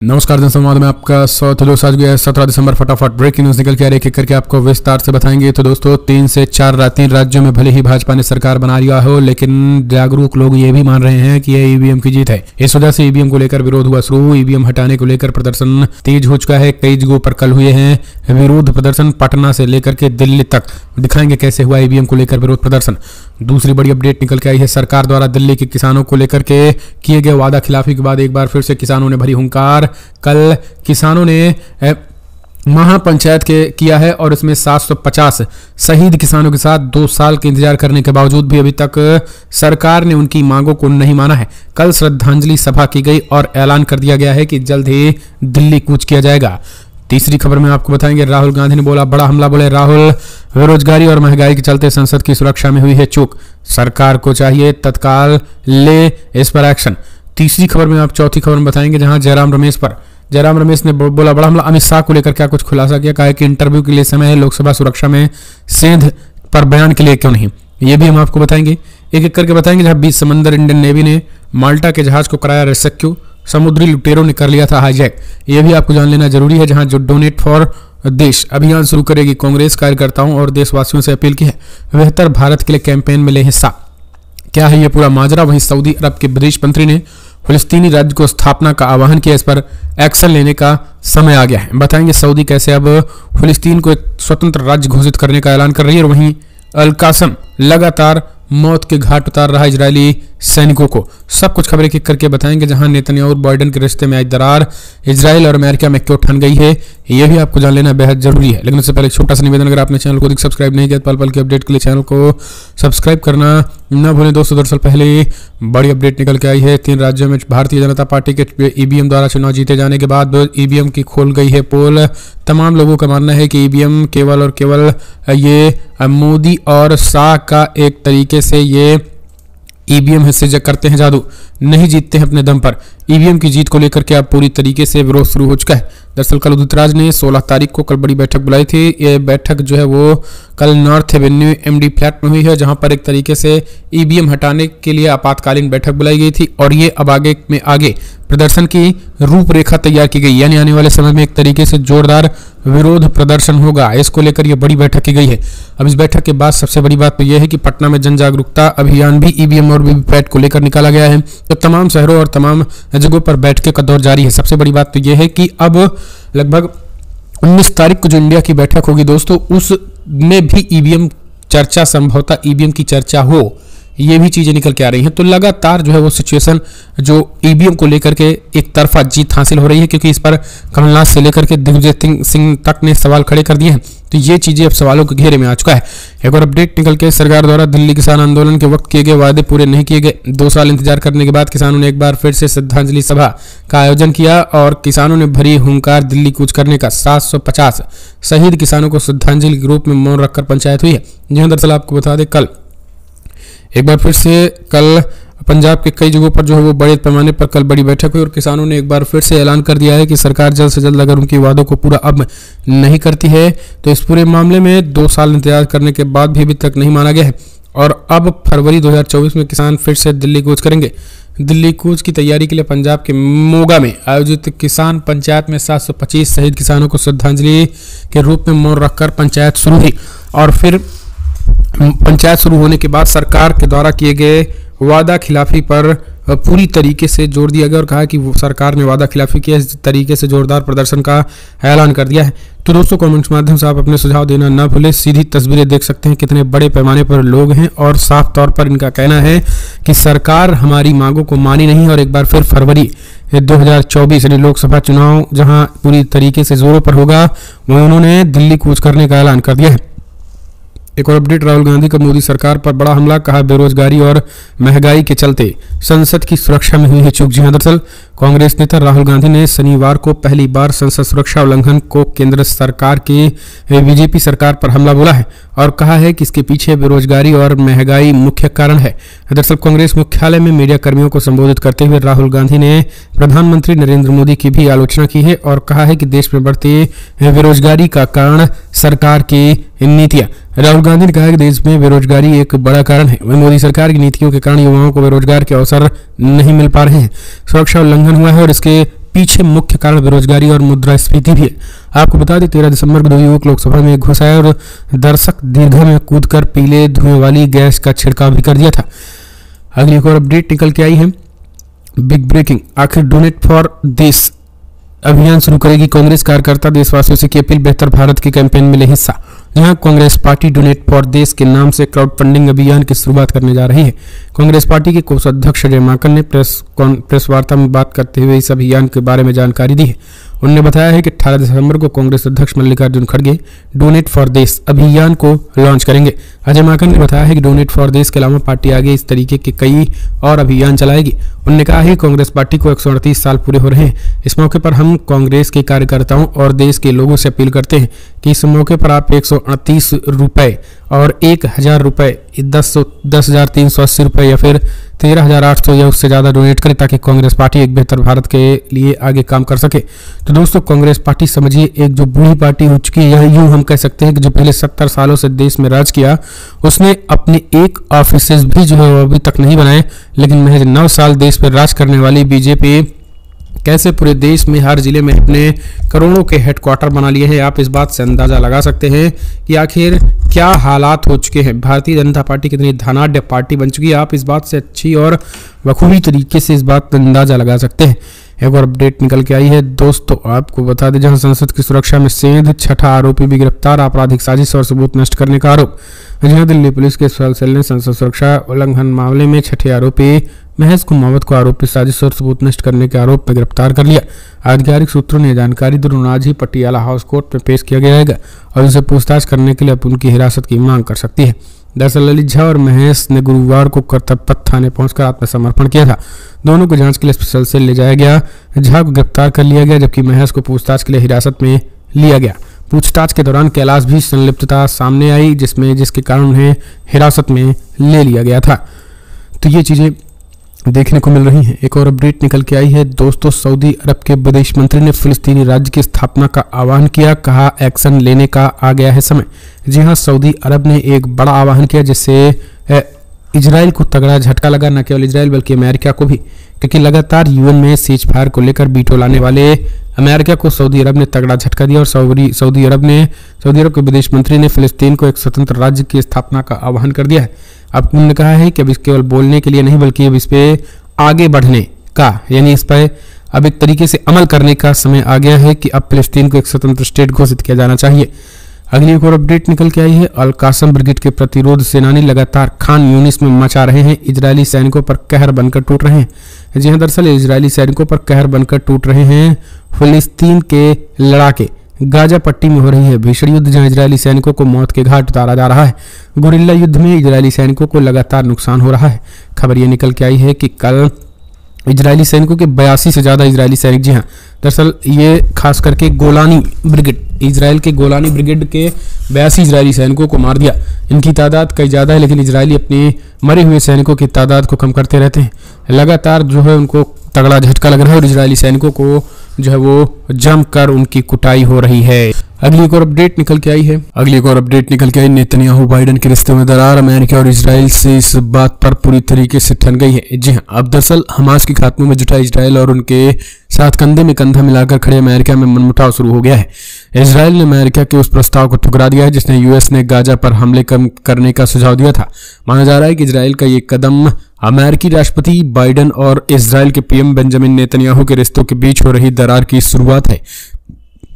नमस्कार दोस्तों, में आपका स्वागत है। दोस्तों आज 17 दिसंबर फटाफट ब्रेकिंग न्यूज निकल के आ रही है, एक करके आपको विस्तार से बताएंगे। तो दोस्तों 3 से 4 राज्यों में भले ही भाजपा ने सरकार बना लिया हो, लेकिन जागरूक लोग ये भी मान रहे हैं कि ये ईवीएम की जीत है। इस वजह से ईवीएम को लेकर विरोध हुआ शुरू। ईवीएम हटाने को लेकर प्रदर्शन तेज हो चुका है। कई जगहों पर कल हुए हैं विरोध प्रदर्शन, पटना से लेकर के दिल्ली तक। दिखाएंगे कैसे हुआ ईवीएम को लेकर विरोध प्रदर्शन। दूसरी बड़ी अपडेट निकल के आई है, सरकार द्वारा दिल्ली के किसानों को लेकर के किए गए वादा खिलाफी के बाद एक बार फिर से किसानों ने भरी हुंकार। कल किसानों ने महापंचायत के किया है और इसमें 750 शहीद किसानों के साथ 2 साल के इंतजार करने के बावजूद भी अभी तक सरकार ने उनकी मांगों को नहीं माना है। कल श्रद्धांजलि सभा की गई और ऐलान कर दिया गया है कि जल्द ही दिल्ली कूच किया जाएगा। तीसरी खबर में आपको बताएंगे, राहुल गांधी ने बोला बड़ा हमला। बोले राहुल, बेरोजगारी और महंगाई के चलते संसद की सुरक्षा में हुई है चूक, सरकार को चाहिए तत्काल ले इस पर एक्शन। तीसरी खबर में आप चौथी खबर में बताएंगे, जहां जयराम रमेश ने बोला बड़ा हमला। अमित शाह को लेकर क्या कुछ खुलासा किया, कहा कि इंटरव्यू के लिए समय है, लोकसभा सुरक्षा में सेंध पर बयान के लिए क्यों नहीं, ये भी हम आपको बताएंगे। एक एक करके बताएंगे। जहां 20 समंदर इंडियन नेवी ने माल्टा के जहाज को कराया रेस्क्यू, समुद्री लुटेरों ने कर लिया था हाईजैक, ये भी आपको जान लेना जरूरी है। जहां जो डोनेट फॉर देश अभियान शुरू करेगी कांग्रेस, कार्यकर्ताओं और देशवासियों से अपील की है बेहतर भारत के लिए कैंपेन में ले हिस्सा। क्या है ये पूरा माजरा। वहीं सऊदी अरब के विदेश मंत्री ने फिलिस्तीनी राज्य को स्थापना का आह्वान किया, इस पर एक्शन लेने का समय आ गया है। बताएंगे सऊदी कैसे अब फिलिस्तीन को एक स्वतंत्र राज्य घोषित करने का ऐलान कर रही है। और वहीं अल कासम लगातार मौत के घाट उतार रहा इजरायली सैनिकों को। सब कुछ खबरें किक करके बताएंगे। जहां नेतन्याहू और बाइडेन के रिश्ते में आई दरार, इजराइल और अमेरिका में क्यों ठन गई है, यह भी आपको जान लेना बेहद जरूरी है। लेकिन उससे पहले एक छोटा सा निवेदन, अगर आपने चैनल को सब्सक्राइब नहीं किया तो पल पल की अपडेट के लिए चैनल को सब्सक्राइब करना न भूलें। दोस्तों दरअसल पहले बड़ी अपडेट निकल के आई है। 3 राज्यों में भारतीय जनता पार्टी के ईवीएम द्वारा चुनाव जीते जाने के बाद ईवीएम की खोल गई है पोल। तमाम लोगों का मानना है कि ईवीएम केवल और केवल ये मोदी और शाह का एक तरीके से ये ईवीएम हिस्से करते हैं जादू, नहीं जीतते हैं अपने दम पर। ईवीएम की जीत को लेकर के अब पूरी तरीके से विरोध शुरू हो चुका है। दरअसल कल उदित राज ने 16 तारीख को कल बड़ी बैठक बुलाई थी। ये बैठक जो है वो कल नॉर्थ एवेन्यू एमडी फ्लैट में हुई है, जहां पर एक तरीके से ईवीएम हटाने के लिए आपातकालीन बैठक बुलाई गई थी और ये अब आगे प्रदर्शन की रूपरेखा तैयार की गई, यानी आने वाले समय में एक तरीके से जोरदार विरोध प्रदर्शन होगा। इसको लेकर ये बड़ी बैठक की गई है। अब इस बैठक के बाद सबसे बड़ी बात तो यह है कि पटना में जन जागरूकता अभियान भी ईवीएम और वीवीपैट को लेकर निकाला गया है। तो तमाम शहरों और तमाम जगहों पर बैठकों का दौर जारी है। सबसे बड़ी बात तो यह है कि अब लगभग 19 तारीख को जो इंडिया की बैठक होगी दोस्तों, उसमें भी ईवीएम चर्चा, संभवतः ईवीएम की चर्चा हो, ये भी चीजें निकल के आ रही हैं। तो लगातार जो है वो सिचुएशन जो ईवीएम को लेकर के एक तरफा जीत हासिल हो रही है, क्योंकि इस पर कमलनाथ से लेकर के दिग्विजय सिंह तक ने सवाल खड़े कर दिए हैं। तो ये चीजें अब सवालों के घेरे में आ चुका है। एक और अपडेट निकल के, सरकार द्वारा दिल्ली किसान आंदोलन के वक्त किए गए वादे पूरे नहीं किए गए। 2 साल इंतजार करने के बाद किसानों ने एक बार फिर से श्रद्धांजलि सभा का आयोजन किया और किसानों ने भरी हुंकार दिल्ली कूच करने का। 750 शहीद किसानों को श्रद्धांजलि के रूप में मौन रखकर पंचायत हुई है। जी दरअसल आपको बता दें, कल एक बार फिर से कल पंजाब के कई जगहों पर जो है वो बड़े पैमाने पर कल बड़ी बैठक हुई और किसानों ने एक बार फिर से ऐलान कर दिया है कि सरकार जल्द से जल्द अगर उनकी वादों को पूरा अब नहीं करती है तो इस पूरे मामले में 2 साल इंतजार करने के बाद भी अभी तक नहीं माना गया है। और अब फरवरी 2024 में किसान फिर से दिल्ली कूच करेंगे। दिल्ली कूच की तैयारी के लिए पंजाब के मोगा में आयोजित किसान पंचायत में 725 शहीद किसानों को श्रद्धांजलि के रूप में मौन रखकर पंचायत शुरू हुई। और फिर पंचायत शुरू होने के बाद सरकार के द्वारा किए गए वादा खिलाफी पर पूरी तरीके से जोर दिया गया और कहा कि वो सरकार ने वादा खिलाफी किया, इस तरीके से जोरदार प्रदर्शन का ऐलान कर दिया है। तो दोस्तों कमेंट्स के माध्यम से आप अपने सुझाव देना ना भूलें। सीधी तस्वीरें देख सकते हैं कितने बड़े पैमाने पर लोग हैं और साफ तौर पर इनका कहना है कि सरकार हमारी मांगों को मानी नहीं। और एक बार फिर फरवरी 2024 यानी लोकसभा चुनाव जहां पूरी तरीके से जोरों पर होगा, वहीं उन्होंने दिल्ली कूच करने का ऐलान कर दिया है। एक और अपडेट, राहुल गांधी का मोदी सरकार पर बड़ा हमला, कहा बेरोजगारी और महंगाई के चलते संसद की सुरक्षा में हुई है चूक। जी हां, दरअसल कांग्रेस नेता राहुल गांधी ने शनिवार को पहली बार संसद सुरक्षा उल्लंघन को केंद्र सरकार की बीजेपी सरकार पर हमला बोला है और कहा है कि इसके पीछे बेरोजगारी और महंगाई मुख्य कारण है। दरअसल कांग्रेस मुख्यालय में मीडिया कर्मियों को संबोधित करते हुए राहुल गांधी ने प्रधानमंत्री नरेंद्र मोदी की भी आलोचना की है और कहा है कि देश में बढ़ती बेरोजगारी का कारण सरकार की नीतियां। राहुल गांधी ने कहा कि देश में बेरोजगारी एक बड़ा कारण है। वहीं मोदी सरकार की नीतियों के कारण युवाओं को बेरोजगार के अवसर नहीं मिल पा रहे हैं। सुरक्षा उल्लंघन हुआ है और इसके पीछे मुख्य कारण बेरोजगारी और मुद्रास्फीति भी है। आपको बता दें 13 दिसंबर को 2 युवक लोकसभा में घुस आए और दर्शक दीर्घा में कूदकर पीले धुएं वाली गैस का छिड़काव भी कर दिया था। अगली एक और अपडेट निकल के आई है, बिग ब्रेकिंग, आखिर डोनेट फॉर देश अभियान शुरू करेगी कांग्रेस। कार्यकर्ता देशवासियों से की अपील, बेहतर भारत के कैंपेन में ले हिस्सा। यहां कांग्रेस पार्टी डोनेट फॉर देश के नाम से क्राउड फंडिंग अभियान की शुरुआत करने जा रही है। कांग्रेस पार्टी के कोषाध्यक्ष अजय माकन ने प्रेस वार्ता में बात करते हुए इस अभियान के बारे में जानकारी दी है। उन्होंने बताया है कि 18 दिसंबर को कांग्रेस अध्यक्ष मल्लिकार्जुन खड़गे डोनेट फॉर देश अभियान को लॉन्च करेंगे। अजय माकन ने बताया है कि डोनेट फॉर देश के अलावा पार्टी आगे इस तरीके के कई और अभियान चलाएगी। उन्होंने कहा है कांग्रेस पार्टी को 138 साल पूरे हो रहे हैं। इस मौके पर हम कांग्रेस के कार्यकर्ताओं और देश के लोगों से अपील करते हैं कि इस मौके पर आप 138 रुपए और 1000 रुपए, 10,380 रुपए या फिर 13,800 या उससे ज़्यादा डोनेट करें ताकि कांग्रेस पार्टी एक बेहतर भारत के लिए आगे काम कर सके। तो दोस्तों, कांग्रेस पार्टी समझिए एक जो बूढ़ी पार्टी हो चुकी है, यह यूं हम कह सकते हैं कि जो पहले 70 सालों से देश में राज किया, उसने अपने एक ऑफिस भी जो है अभी तक नहीं बनाए, लेकिन महज 9 साल देश पर राज करने वाली बीजेपी कैसे पूरे देश में हर जिले में अपने करोड़ों के हेडक्वार्टर बना लिए हैं। आप इस बात से अंदाजा लगा सकते हैं कि आखिर क्या हालात हो चुके हैं। भारतीय जनता पार्टी कितनी धनाढ्य पार्टी बन चुकी है, आप इस बात से अच्छी और बखूबी तरीके से इस बात का अंदाजा लगा सकते हैं। एक और अपडेट निकल के आई है दोस्तों, आपको बता दें, जहां संसद की सुरक्षा में सेंध, छठा आरोपी भी गिरफ्तार, आपराधिक साजिश और सबूत नष्ट करने का आरोप। जहां दिल्ली पुलिस के स्पेशल सेल ने संसद सुरक्षा उल्लंघन मामले में छठे आरोपी महज कुमावत को आरोपी साजिश और सबूत नष्ट करने के आरोप में गिरफ्तार कर लिया। आधिकारिक सूत्रों ने जानकारी दी, आज ही पटियाला हाउस कोर्ट में पेश किया जाएगा और उसे पूछताछ करने के लिए अब उनकी हिरासत की मांग कर सकती है। दरअसल ललित झा और महेश ने गुरुवार को कर्तव्य थाने पहुंचकर आत्मसमर्पण किया था। दोनों को जांच के लिए स्पेशल सेल ले जाया गया। झा को गिरफ्तार कर लिया गया जबकि महेश को पूछताछ के लिए हिरासत में लिया गया। पूछताछ के दौरान कैलाश भी संलिप्तता सामने आई, जिसके कारण उन्हें हिरासत में ले लिया गया था। तो ये चीजें देखने को मिल रही हैं। एक और अपडेट निकल के आई है दोस्तों, सऊदी अरब के विदेश मंत्री ने फिलिस्तीनी राज्य की स्थापना का आह्वान किया, कहा एक्शन लेने का आ गया है समय। जी हां, सऊदी अरब ने एक बड़ा आह्वान किया जिससे इजराइल को तगड़ा झटका लगा, न केवल इजराइल बल्कि अमेरिका को भी, क्योंकि लगातार यूएन में सीज फायर को लेकर वीटो लाने वाले अमेरिका को सऊदी अरब ने तगड़ा झटका दिया और सऊदी अरब के विदेश मंत्री ने फिलिस्तीन को एक स्वतंत्र राज्य की स्थापना का आह्वान कर दिया है। अब उन्होंने कहा है कि अब इस केवल बोलने के लिए नहीं बल्कि अब इस पे आगे बढ़ने का, यानी इस पर अब एक तरीके से अमल करने का समय आ गया है कि अब फिलिस्तीन को एक स्वतंत्र स्टेट घोषित किया जाना चाहिए। अगली एक और अपडेट निकल के आई है, अल कासम ब्रिगेड के प्रतिरोध सेनानी लगातार खान यूनिस में मचा रहे हैं, इजरायली सैनिकों पर कहर बनकर टूट रहे हैं। जी हां, दरअसल इजरायली सैनिकों पर कहर बनकर टूट रहे हैं फिलिस्तीन के लड़ाके। गाजा पट्टी में हो रही है भीषण युद्ध, जहां इजरायली सैनिकों को मौत के घाट उतारा जा रहा है। गुरिल्ला युद्ध में इजरायली सैनिकों को लगातार नुकसान हो रहा है। खबर ये निकल के आई है कि कल इजरायली सैनिकों के 82 से ज्यादा इजरायली सैनिक, जी हां, दरअसल ये खास करके गोलानी ब्रिगेड, इजराइल के गोलानी ब्रिगेड के 82 इजरायली सैनिकों को मार दिया। इनकी तादाद कई ज्यादा है, लेकिन इजरायली अपने मरे हुए सैनिकों की तादाद को कम करते रहते हैं। लगातार जो है उनको तगड़ा झटका लग रहा है और इजरायली सैनिकों को जो है वो जमकर उनकी कुटाई हो रही है। अगली एक और अपडेट निकल के आई नेतन्याहू बाइडेन के रिश्ते में दरार, अमेरिका और इजराइल से इस बात पर पूरी तरीके से ठन गई है। जी हां, अब दरअसल हमास के खात्मे में जुटा इजराइल और उनके साथ कंधे में कंधा मिलाकर खड़े अमेरिका में मनमुटाव शुरू हो गया है। इजराइल ने अमेरिका के उस प्रस्ताव को ठुकरा दिया है जिसने यूएस ने गाजा पर हमले कम करने का सुझाव दिया था। माना जा रहा है कि इजराइल का ये कदम अमेरिकी राष्ट्रपति बाइडेन और इजराइल के पीएम बेंजामिन नेतन्याहू के रिश्तों के बीच हो रही दरार की शुरुआत है।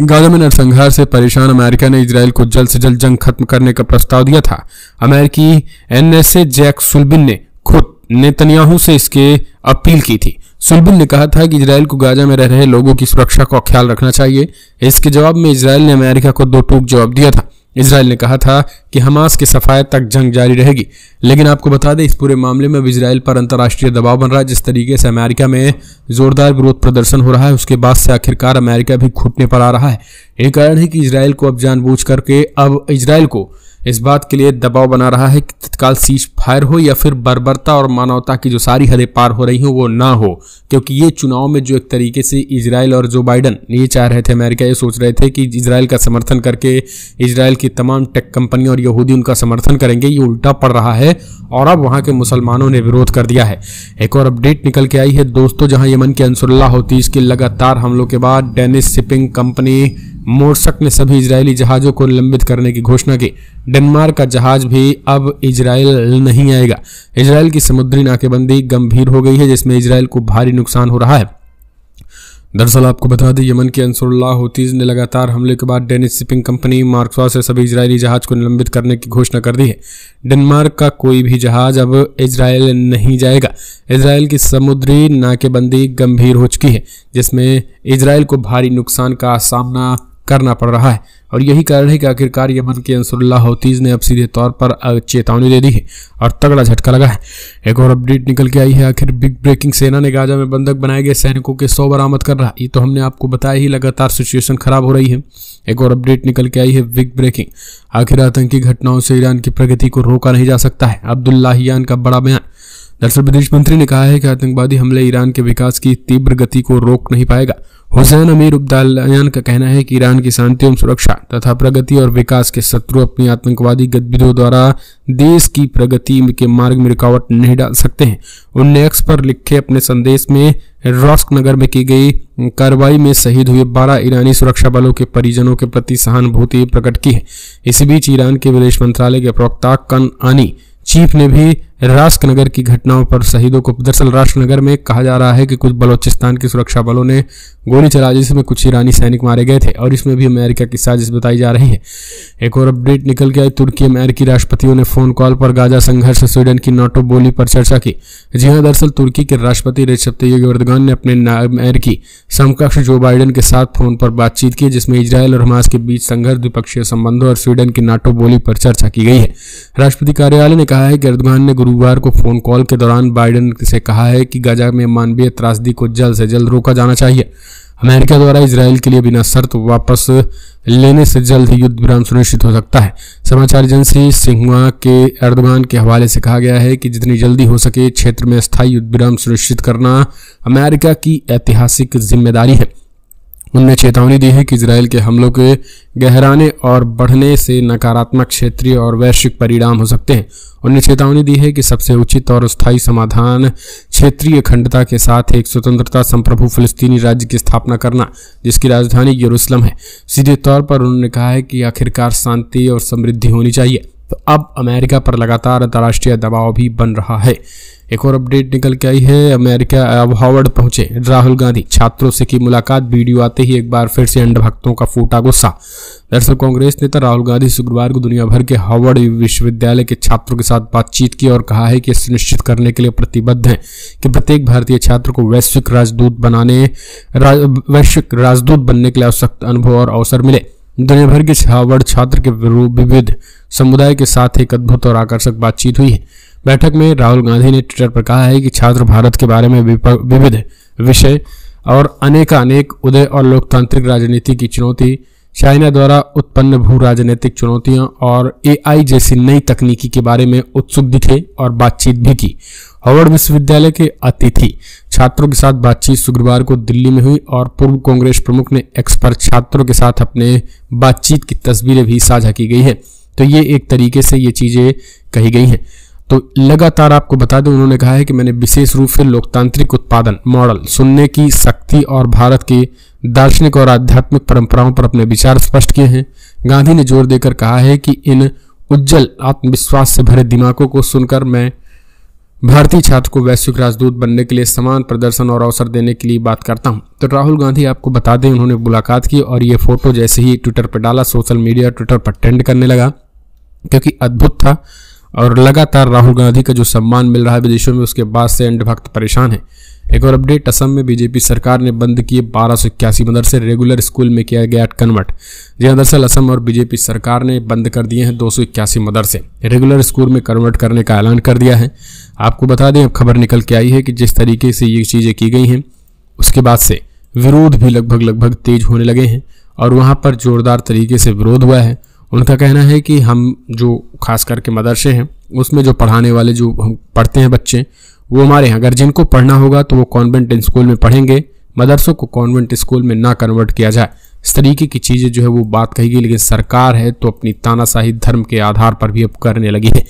गाजा में नरसंहार से परेशान अमेरिका ने इजराइल को जल्द से जल्द जंग खत्म करने का प्रस्ताव दिया था। अमेरिकी एनएसए जैक सुल्बिन ने खुद नेतन्याहू से इसके अपील की थी। सुल्बिन ने कहा था कि इजराइल को गाजा में रह रहे लोगों की सुरक्षा का ख्याल रखना चाहिए। इसके जवाब में इजराइल ने अमेरिका को दो टूक जवाब दिया था। इजराइल ने कहा था कि हमास के सफाये तक जंग जारी रहेगी, लेकिन आपको बता दें इस पूरे मामले में अब इजराइल पर अंतर्राष्ट्रीय दबाव बन रहा है। जिस तरीके से अमेरिका में जोरदार विरोध प्रदर्शन हो रहा है, उसके बाद से आखिरकार अमेरिका भी घुटने पर आ रहा है। एक कारण है कि इजराइल को अब जानबूझ करके अब इजराइल को इस बात के लिए दबाव बना रहा है कि तत्काल सीज फायर हो या फिर बर्बरता और मानवता की जो सारी हदें पार हो रही हो वो ना हो, क्योंकि ये चुनाव में जो एक तरीके से इजराइल और जो बाइडन ये चाह रहे थे, अमेरिका ये सोच रहे थे कि इजराइल का समर्थन करके इजराइल की तमाम टेक कंपनियां और यहूदी उनका समर्थन करेंगे, ये उल्टा पड़ रहा है और अब वहां के मुसलमानों ने विरोध कर दिया है। एक और अपडेट निकल के आई है दोस्तों, जहां यमन के अंसुरुल्लाह हौतीस के लगातार हमलों के बाद डेनिश शिपिंग कंपनी मोरसक ने सभी इजरायली जहाजों को निलंबित करने की घोषणा की। डेनमार्क का जहाज भी अब इजराइल नहीं आएगा। इजराइल की समुद्री नाकेबंदी गंभीर हो गई है, जिसमें इजराइल को भारी नुकसान हो रहा है। दरअसल आपको बता दें, यमन के अंसुरुल्लाह हौतीस ने लगातार हमले के बाद डेनिश शिपिंग कंपनी मोरसक से सभी इजरायली जहाज को निलंबित करने की घोषणा कर दी है। डेनमार्क का कोई भी जहाज अब इजराइल नहीं जाएगा। इजराइल की समुद्री नाकेबंदी गंभीर हो चुकी है, जिसमें इजराइल को भारी नुकसान का सामना करना पड़ रहा है और यही कारण है कि आखिरकार यमन के अंसुरुल्लाह हौतीस ने अब सीधे तौर पर चेतावनी दे दी है और तगड़ा झटका लगा है। एक और अपडेट निकल के आई है, आखिर बिग ब्रेकिंग, सेना ने गाजा में बंधक बनाए गए सैनिकों के 100 बरामद कर रहा। ये तो हमने आपको बताया ही, लगातार सिचुएशन खराब हो रही है। एक और अपडेट निकल के आई है, बिग ब्रेकिंग, आखिर आतंकी घटनाओं से ईरान की प्रगति को रोका नहीं जा सकता है, अब्दुल्लाहियान का बड़ा बयान। दरअसल विदेश मंत्री ने कहा है कि आतंकवादी हमले ईरान के विकास की तीव्र गति को रोक नहीं पाएगा। हुसैन अमीर अब्दुल्लाहियान का कहना है कि ईरान की शांति एवं सुरक्षा तथा प्रगति और विकास के शत्रु अपनी आतंकवादी गतिविधियों द्वारा देश की प्रगति के मार्ग में रुकावट नहीं डाल सकते हैं। उन्होंने एक्स पर लिखे अपने संदेश में रोस्क नगर में की गई कार्रवाई में शहीद हुए 12 ईरानी सुरक्षा बलों के परिजनों के प्रति सहानुभूति प्रकट की है। इसी बीच ईरान के विदेश मंत्रालय के प्रवक्ता कनआनी चीफ ने भी राष्ट्रनगर की घटनाओं पर शहीदों को, दरअसल राष्ट्रनगर में कहा जा रहा है कि कुछ बलोचिस्तान की सुरक्षा बलों ने गोली चला जिसमें कुछ ईरानी सैनिक मारे गए थे और इसमें भी अमेरिका की साजिश बताई जा रही है। एक और अपडेट निकल के आई, तुर्की अमेरिकी राष्ट्रपतियों ने फोन कॉल पर गाजा संघर्ष स्वीडन की नाटो बोली पर चर्चा की। जी हां, दरअसल तुर्की के राष्ट्रपति रेसेप तय्यिप एर्दोगान ने अपने अमेरिकी समकक्ष जो बाइडन के साथ फोन पर बातचीत की, जिसमें इजरायल और हमास के बीच संघर्ष, द्विपक्षीय संबंधों और स्वीडन की नाटो बोली पर चर्चा की गई है। राष्ट्रपति कार्यालय ने कहा है कि एर्दोगान ने गुरुवार को फोन कॉल के दौरान बाइडन से कहा है कि गाजा में मानवीय त्रासदी को जल्द से जल्द रोका जाना चाहिए। अमेरिका द्वारा इजरायल के लिए बिना शर्त वापस लेने से जल्द ही युद्ध विराम सुनिश्चित हो सकता है। समाचार एजेंसी सिन्हुआ के एर्दोगान के हवाले से कहा गया है कि जितनी जल्दी हो सके क्षेत्र में स्थायी युद्ध विराम सुनिश्चित करना अमेरिका की ऐतिहासिक जिम्मेदारी है। उन्होंने चेतावनी दी है कि इजरायल के हमलों के गहराने और बढ़ने से नकारात्मक क्षेत्रीय और वैश्विक परिणाम हो सकते हैं। उन्होंने चेतावनी दी है कि सबसे उचित और स्थायी समाधान क्षेत्रीय अखंडता के साथ एक स्वतंत्रता संप्रभु फिलिस्तीनी राज्य की स्थापना करना, जिसकी राजधानी यरूशलेम है। सीधे तौर पर उन्होंने कहा है कि आखिरकार शांति और समृद्धि होनी चाहिए। तो अब अमेरिका पर लगातार अंतर्राष्ट्रीय दबाव भी बन रहा है। एक और अपडेट निकल के आई है, अमेरिका अब हार्वर्ड पहुंचे राहुल गांधी, छात्रों से की मुलाकात। वीडियो आते ही एक बार फिर से अंधभक्तों का फूटा गुस्सा। दरअसल कांग्रेस नेता राहुल गांधी शुक्रवार को दुनिया भर के हार्वर्ड विश्वविद्यालय के छात्रों के साथ बातचीत की और कहा है कि सुनिश्चित करने के लिए प्रतिबद्ध हैं कि प्रत्येक भारतीय छात्र को वैश्विक राजदूत बनने के लिए आवश्यक अनुभव और अवसर मिले। दुनिया भर के हार्वर्ड छात्र के विविध समुदाय के साथ एक अद्भुत और आकर्षक बातचीत हुई है। बैठक में राहुल गांधी ने ट्विटर पर कहा है कि छात्र भारत के बारे में विविध विषय और अनेक उदय और लोकतांत्रिक राजनीति की चुनौती, चाइना द्वारा उत्पन्न भू राजनीतिक चुनौतियां और एआई जैसी नई तकनीकी के बारे में उत्सुक दिखे और बातचीत भी की। हार्वर्ड विश्वविद्यालय के अतिथि छात्रों के साथ बातचीत शुक्रवार को दिल्ली में हुई और पूर्व कांग्रेस प्रमुख ने एक्स पर छात्रों के साथ अपने बातचीत की तस्वीरें भी साझा की गई है। तो ये एक तरीके से ये चीजें कही गई हैं। तो लगातार आपको बता दें, उन्होंने कहा है कि मैंने विशेष रूप से लोकतांत्रिक उत्पादन मॉडल, सुनने की शक्ति और भारत की दार्शनिक और आध्यात्मिक परंपराओं पर अपने विचार स्पष्ट किए हैं। गांधी ने जोर देकर कहा है कि इन उज्जवल आत्मविश्वास से भरे दिमागों को सुनकर मैं भारतीय छात्र को वैश्विक राजदूत बनने के लिए समान प्रदर्शन और अवसर देने के लिए बात करता हूं। तो राहुल गांधी, आपको बता दें, उन्होंने मुलाकात की और ये फोटो जैसे ही ट्विटर पर डाला, सोशल मीडिया ट्विटर पर ट्रेंड करने लगा, क्योंकि अद्भुत था। और लगातार राहुल गांधी का जो सम्मान मिल रहा है विदेशों में, उसके बाद से अंधभक्त परेशान है। एक और अपडेट, असम में बीजेपी सरकार ने बंद किए 1281 मदरसे, रेगुलर स्कूल में किया गया कन्वर्ट। जी हाँ, दरअसल असम और बीजेपी सरकार ने बंद कर दिए हैं 281 मदरसे, रेगुलर स्कूल में कन्वर्ट करने का ऐलान कर दिया है। आपको बता दें, अब खबर निकल के आई है कि जिस तरीके से ये चीज़ें की गई हैं, उसके बाद से विरोध भी लगभग तेज होने लगे हैं और वहाँ पर जोरदार तरीके से विरोध हुआ है। उनका कहना है कि हम जो खास करके मदरसे हैं उसमें जो पढ़ाने वाले जो हम पढ़ते हैं बच्चे, वो हमारे यहाँ अगर जिनको पढ़ना होगा तो वो कॉन्वेंट स्कूल में पढ़ेंगे, मदरसों को कॉन्वेंट स्कूल में ना कन्वर्ट किया जाए। इस तरीके की चीज़ें जो है वो बात कही गई। लेकिन सरकार है तो अपनी तानाशाही धर्म के आधार पर भी अब करने लगी है।